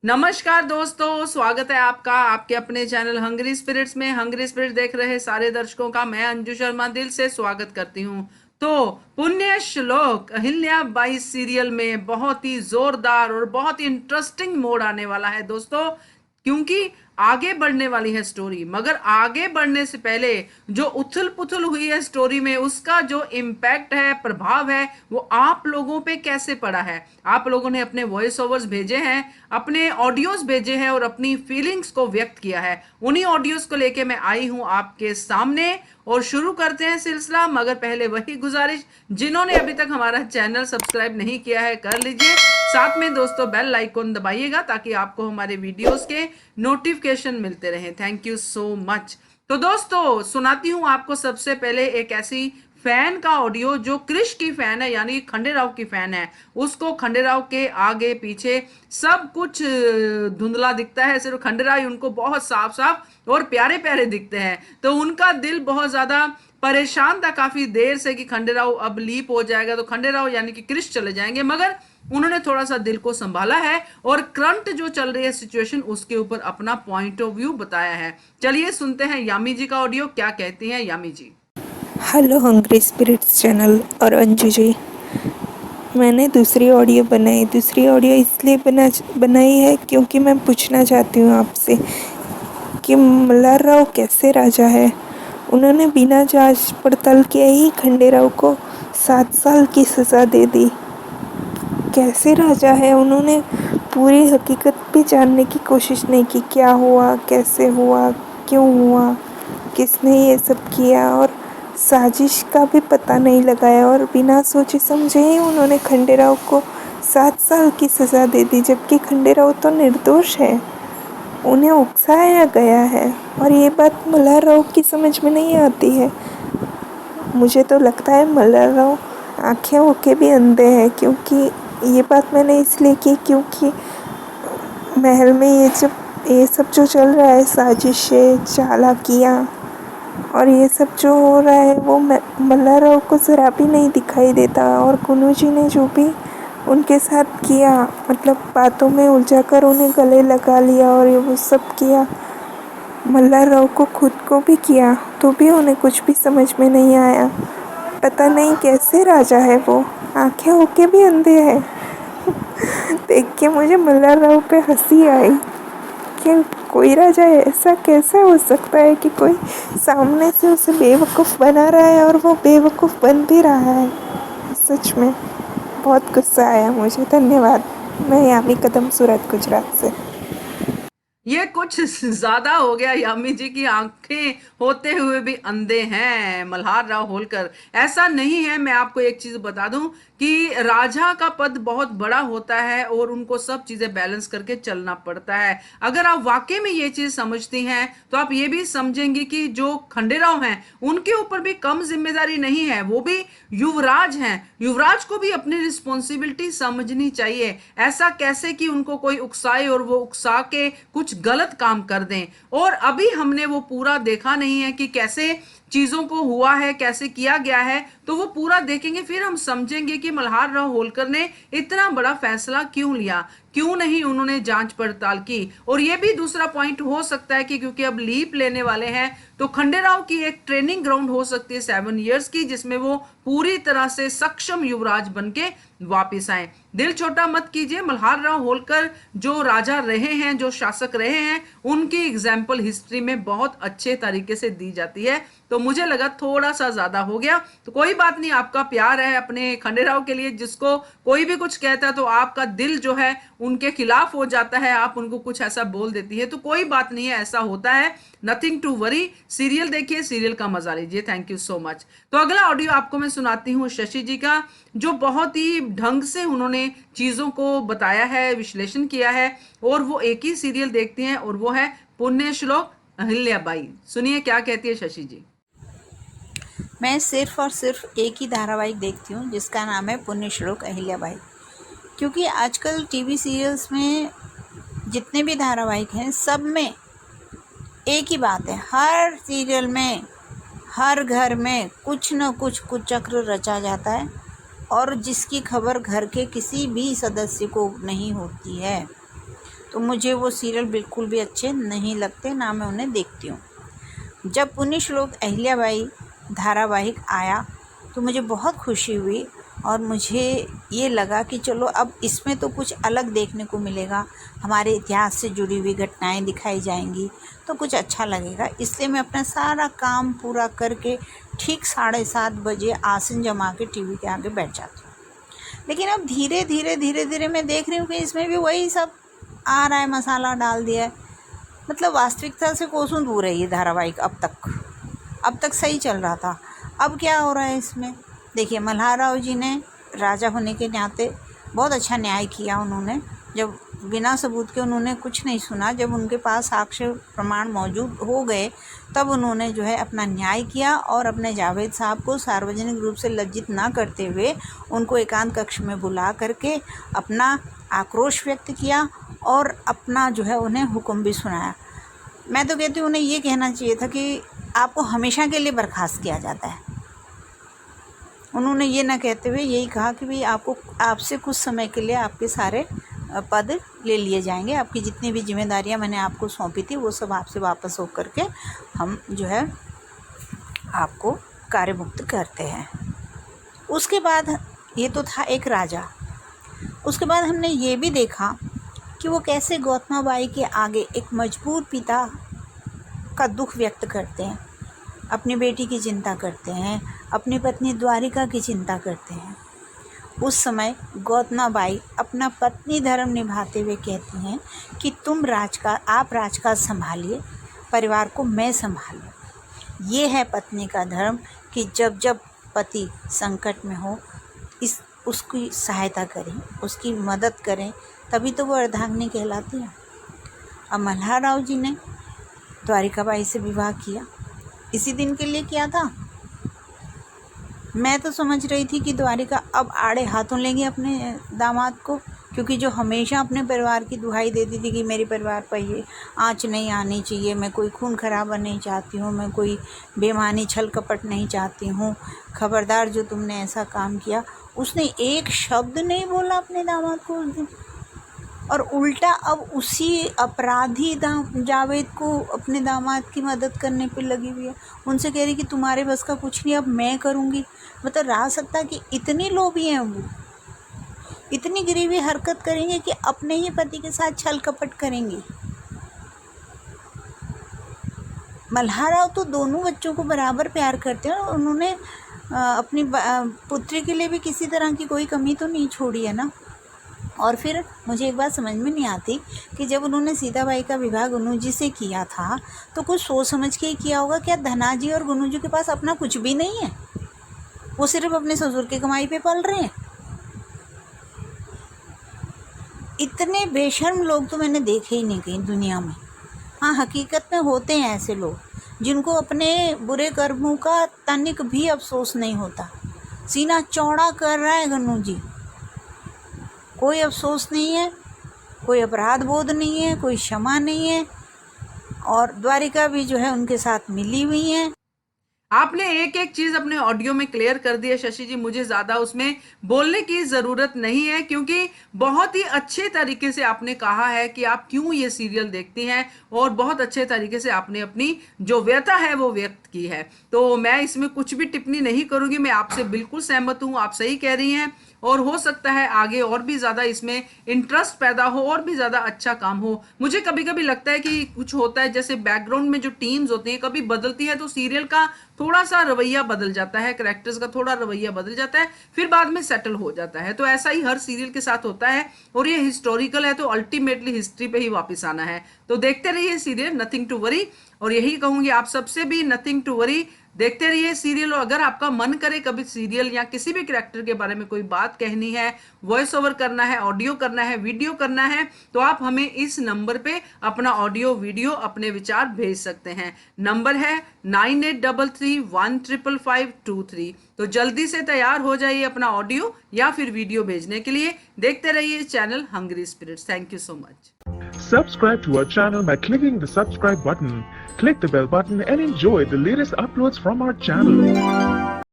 नमस्कार दोस्तों, स्वागत है आपका आपके अपने चैनल हंग्री स्पिरिट्स में। हंग्री स्पिरिट देख रहे सारे दर्शकों का मैं अंजू शर्मा दिल से स्वागत करती हूँ। तो पुण्य श्लोक अहिल्या बाई सीरियल में बहुत ही जोरदार और बहुत ही इंटरेस्टिंग मोड़ आने वाला है दोस्तों, क्योंकि आगे बढ़ने वाली है स्टोरी। मगर आगे बढ़ने से पहले जो उथल पुथल हुई है स्टोरी में, उसका जो इम्पैक्ट है, प्रभाव है, वो आप लोगों पे कैसे पड़ा है। आप लोगों ने अपने वॉइस ओवर्स भेजे हैं, अपने ऑडियोज भेजे हैं और अपनी फीलिंग्स को व्यक्त किया है। उन्हीं ऑडियोज को लेके मैं आई हूं आपके सामने और शुरू करते हैं सिलसिला। मगर पहले वही गुजारिश, जिन्होंने अभी तक हमारा चैनल सब्सक्राइब नहीं किया है कर लीजिए, साथ में दोस्तों बेल आइकॉन दबाइएगा ताकि आपको हमारे वीडियोस के नोटिफिकेशन मिलते रहें। Thank you so much. तो दोस्तों सुनाती हूँ आपको सबसे पहले एक ऐसी फैन का ऑडियो जो कृष की फैन है, यानी खंडेराव की फैन है। उसको खंडेराव के आगे पीछे सब कुछ धुंधला दिखता है, सिर्फ खंडेराव ही उनको बहुत साफ साफ और प्यारे प्यारे दिखते हैं। तो उनका दिल बहुत ज्यादा परेशान था काफी देर से कि खंडेराव अब लीप हो जाएगा तो खंडेराव यानी कि कृष चले जाएंगे। मगर उन्होंने थोड़ा सा दिल को संभाला है और करंट जो चल रही है सिचुएशन, उसके ऊपर अपना पॉइंट ऑफ व्यू बताया है। चलिए सुनते हैं यामी जी का ऑडियो, क्या कहती हैं यामी जी। हेलो हंग्री स्पिरिट्स चैनल और अंजू जी। मैंने दूसरी ऑडियो इसलिए बनाई है क्योंकि मैं पूछना चाहती हूँ आपसे कि मल्हार राव कैसे राजा है। उन्होंने बिना जांच पड़ताल के ही खंडेराव को 7 साल की सज़ा दे दी। कैसे राजा है, उन्होंने पूरी हकीकत भी जानने की कोशिश नहीं की। क्या हुआ, कैसे हुआ, क्यों हुआ, किसने ये सब किया, और साजिश का भी पता नहीं लगाया। और बिना सोचे समझे ही उन्होंने खंडेराव को 7 साल की सज़ा दे दी, जबकि खंडेराव तो निर्दोष है। उन्हें उकसाया गया है और ये बात मल्हार राव की समझ में नहीं आती है। मुझे तो लगता है मल्हार राव आँखें होके भी अंधे हैं, क्योंकि ये बात मैंने इसलिए की क्योंकि महल में ये सब जो चल रहा है, साजिशें, चालाकियाँ और ये सब जो हो रहा है, वो मल्हार राव को ज़रा भी नहीं दिखाई देता। और कुनू जी ने जो भी उनके साथ किया, मतलब बातों में उलझाकर उन्हें गले लगा लिया और ये वो सब किया, मल्हार राव को खुद को भी किया, तो भी उन्हें कुछ भी समझ में नहीं आया। पता नहीं कैसे राजा है वो, आंखें होके भी अंधे हैं। देख के मुझे मल्हार राव पे हंसी आई कि कोई राजा ऐसा कैसे हो सकता है कि कोई सामने से उसे बेवकूफ़ बना रहा है और वो बेवकूफ़ बन भी रहा है। सच में बहुत गुस्सा आया मुझे। धन्यवाद। मैं यामी कदम, सूरत, गुजरात से। ये कुछ ज्यादा हो गया। यामी जी की आंखें होते हुए भी अंधे हैं मल्हार राव होलकर। ऐसा नहीं है। मैं आपको एक चीज बता दूं कि राजा का पद बहुत बड़ा होता है और उनको सब चीजें बैलेंस करके चलना पड़ता है। अगर आप वाकई में ये चीज समझती हैं तो आप ये भी समझेंगे कि जो खंडेराव हैं उनके ऊपर भी कम जिम्मेदारी नहीं है। वो भी युवराज हैं। युवराज को भी अपनी रिस्पॉन्सिबिलिटी समझनी चाहिए। ऐसा कैसे कि उनको कोई उकसाए और वो उकसा के कुछ गलत काम कर दें। और अभी हमने वो पूरा देखा नहीं है कि कैसे चीजों को हुआ है, कैसे किया गया है। तो वो पूरा देखेंगे, फिर हम समझेंगे कि मल्हार राव होलकर ने इतना बड़ा फैसला क्यों लिया, क्यों नहीं उन्होंने जांच पड़ताल की। और ये भी दूसरा पॉइंट हो सकता है कि क्योंकि अब लीप लेने वाले हैं तो खंडेराव की एक ट्रेनिंग ग्राउंड हो सकती है 7 इयर्स की, जिसमें वो पूरी तरह से सक्षम युवराज बन के वापिस आए। दिल छोटा मत कीजिए। मल्हार राव होलकर जो राजा रहे हैं, जो शासक रहे हैं, उनकी एग्जाम्पल हिस्ट्री में बहुत अच्छे तरीके से दी जाती है। तो मुझे लगा थोड़ा सा ज्यादा हो गया, तो कोई बात नहीं। आपका प्यार है अपने खंडेराव के लिए, जिसको कोई भी कुछ कहता है तो आपका दिल जो है उनके खिलाफ हो जाता है, आप उनको कुछ ऐसा बोल देती है। तो कोई बात नहीं है, ऐसा होता है, नथिंग टू वरी। सीरियल देखिए, सीरियल का मजा लीजिए। Thank you so much. तो अगला ऑडियो आपको मैं सुनाती हूँ शशि जी का, जो बहुत ही ढंग से उन्होंने चीजों को बताया है, विश्लेषण किया है। और वो एक ही सीरियल देखते हैं और वो है पुण्य श्लोक अहिल्याबाई। सुनिए क्या कहती है शशि जी। मैं सिर्फ और सिर्फ एक ही धारावाहिक देखती हूँ जिसका नाम है पुण्य श्लोक अहिल्याबाई। क्योंकि आजकल टीवी सीरियल्स में जितने भी धारावाहिक हैं, सब में एक ही बात है। हर सीरियल में, हर घर में कुछ न कुछ कुचक्र रचा जाता है और जिसकी खबर घर के किसी भी सदस्य को नहीं होती है। तो मुझे वो सीरियल बिल्कुल भी अच्छे नहीं लगते, ना मैं उन्हें देखती हूँ। जब पुण्यश्लोक अहिल्याबाई धारावाहिक आया तो मुझे बहुत खुशी हुई और मुझे ये लगा कि चलो अब इसमें तो कुछ अलग देखने को मिलेगा, हमारे इतिहास से जुड़ी हुई घटनाएं दिखाई जाएंगी तो कुछ अच्छा लगेगा। इसलिए मैं अपना सारा काम पूरा करके ठीक 7:30 बजे आसन जमा के टीवी के आगे बैठ जाती हूँ। लेकिन अब धीरे धीरे मैं देख रही हूँ कि इसमें भी वही सब आ रहा है, मसाला डाल दिया है। मतलब वास्तविकता से कोसों दूर है ये धारावाहिक। अब तक सही चल रहा था, अब क्या हो रहा है इसमें। देखिए, मल्हार राव जी ने राजा होने के नाते बहुत अच्छा न्याय किया। उन्होंने जब बिना सबूत के उन्होंने कुछ नहीं सुना, जब उनके पास साक्ष्य प्रमाण मौजूद हो गए तब उन्होंने जो है अपना न्याय किया और अपने जावेद साहब को सार्वजनिक रूप से लज्जित ना करते हुए उनको एकांत कक्ष में बुला करके अपना आक्रोश व्यक्त किया और अपना जो है उन्हें हुक्म भी सुनाया। मैं तो कहती हूँ उन्हें ये कहना चाहिए था कि आपको हमेशा के लिए बर्खास्त किया जाता है। उन्होंने ये ना कहते हुए यही कहा कि भाई आपसे कुछ समय के लिए आपके सारे पद ले लिए जाएंगे, आपकी जितनी भी जिम्मेदारियां मैंने आपको सौंपी थी वो सब आपसे वापस हो करके हम जो है आपको कार्यमुक्त करते हैं। उसके बाद ये तो था एक राजा। उसके बाद हमने ये भी देखा कि वो कैसे गौतमाबाई के आगे एक मजबूर पिता का दुख व्यक्त करते हैं, अपनी बेटी की चिंता करते हैं, अपनी पत्नी द्वारिका की चिंता करते हैं। उस समय गौतमाबाई अपना पत्नी धर्म निभाते हुए कहती हैं कि आप राजकाज संभालिए, परिवार को मैं संभालूं। ये है पत्नी का धर्म कि जब जब पति संकट में हो उसकी सहायता करें, उसकी मदद करें, तभी तो वो अर्धांगिनी कहलाती है। अब मल्हार राव जी ने द्वारिकाबाई से विवाह किया, इसी दिन के लिए किया था। मैं तो समझ रही थी कि द्वारिका अब आड़े हाथों लेंगी अपने दामाद को, क्योंकि जो हमेशा अपने परिवार की दुहाई देती थी कि मेरे परिवार पर ये आँच नहीं आनी चाहिए, मैं कोई खून खराबा नहीं चाहती हूँ, मैं कोई बेईमानी छल कपट नहीं चाहती हूँ, खबरदार जो तुमने ऐसा काम किया। उसने एक शब्द नहीं बोला अपने दामाद को उस दिन, और उल्टा अब उसी अपराधी जावेद को अपने दामाद की मदद करने पे लगी हुई है। उनसे कह रही कि तुम्हारे बस का कुछ नहीं, अब मैं करूँगी। मतलब राजसत्ता की इतनी लोभी हैं वो, इतनी गरीबी हरकत करेंगे कि अपने ही पति के साथ छल कपट करेंगे। मल्हार राव तो दोनों बच्चों को बराबर प्यार करते हैं और उन्होंने अपनी पुत्री के लिए भी किसी तरह की कोई कमी तो नहीं छोड़ी है ना। और फिर मुझे एक बात समझ में नहीं आती कि जब उन्होंने सीताबाई का विवाह गुनूजी से किया था तो कुछ सोच समझ के ही किया होगा। क्या धनाजी और गुनूजी के पास अपना कुछ भी नहीं है? वो सिर्फ अपने ससुर की कमाई पे पल रहे हैं। इतने बेशर्म लोग तो मैंने देखे ही नहीं कहीं दुनिया में। हाँ, हकीकत में होते हैं ऐसे लोग जिनको अपने बुरे कर्मों का तनिक भी अफसोस नहीं होता। सीना चौड़ा कर रहा है गुनूजी, कोई अफसोस नहीं है, कोई अपराध बोध नहीं है, कोई क्षमा नहीं है, और द्वारिका भी जो है उनके साथ मिली हुई है। आपने एक एक चीज अपने ऑडियो में क्लियर कर दी है शशि जी, मुझे ज्यादा उसमें बोलने की जरूरत नहीं है, क्योंकि बहुत ही अच्छे तरीके से आपने कहा है कि आप क्यों ये सीरियल देखती हैं और बहुत अच्छे तरीके से आपने अपनी जो व्यथा है वो व्यक्त की है। तो मैं इसमें कुछ भी टिप्पणी नहीं करूंगी, मैं आपसे बिल्कुल सहमत हूं, आप सही कह रही हैं। और हो सकता है आगे और भी ज्यादा इसमें इंटरेस्ट पैदा हो और भी ज्यादा अच्छा काम हो। मुझे कभी कभी लगता है कि कुछ होता है, जैसे बैकग्राउंड में जो टीम्स होती हैं कभी बदलती है तो सीरियल का थोड़ा सा रवैया बदल जाता है, कैरेक्टर्स का थोड़ा रवैया बदल जाता है, फिर बाद में सेटल हो जाता है। तो ऐसा ही हर सीरियल के साथ होता है, और ये हिस्टोरिकल है तो अल्टीमेटली हिस्ट्री पे ही वापस आना है। तो देखते रहिए सीरियल नथिंग टू वरी, और यही कहूंगी आप सबसे भी, नथिंग टू वरी, देखते रहिए सीरियल। और अगर आपका मन करे कभी सीरियल या किसी भी कैरेक्टर के बारे में कोई बात कहनी है, वॉइस ओवर करना है, ऑडियो करना है, वीडियो करना है, तो आप हमें इस नंबर पे अपना ऑडियो वीडियो अपने विचार भेज सकते हैं। नंबर है 9833155523। तो जल्दी से तैयार हो जाइए अपना ऑडियो या फिर वीडियो भेजने के लिए। देखते रहिए channel Hungry Spirits. Thank you so much. Subscribe to our channel by clicking the subscribe button. Click the bell button and enjoy the latest uploads from our channel.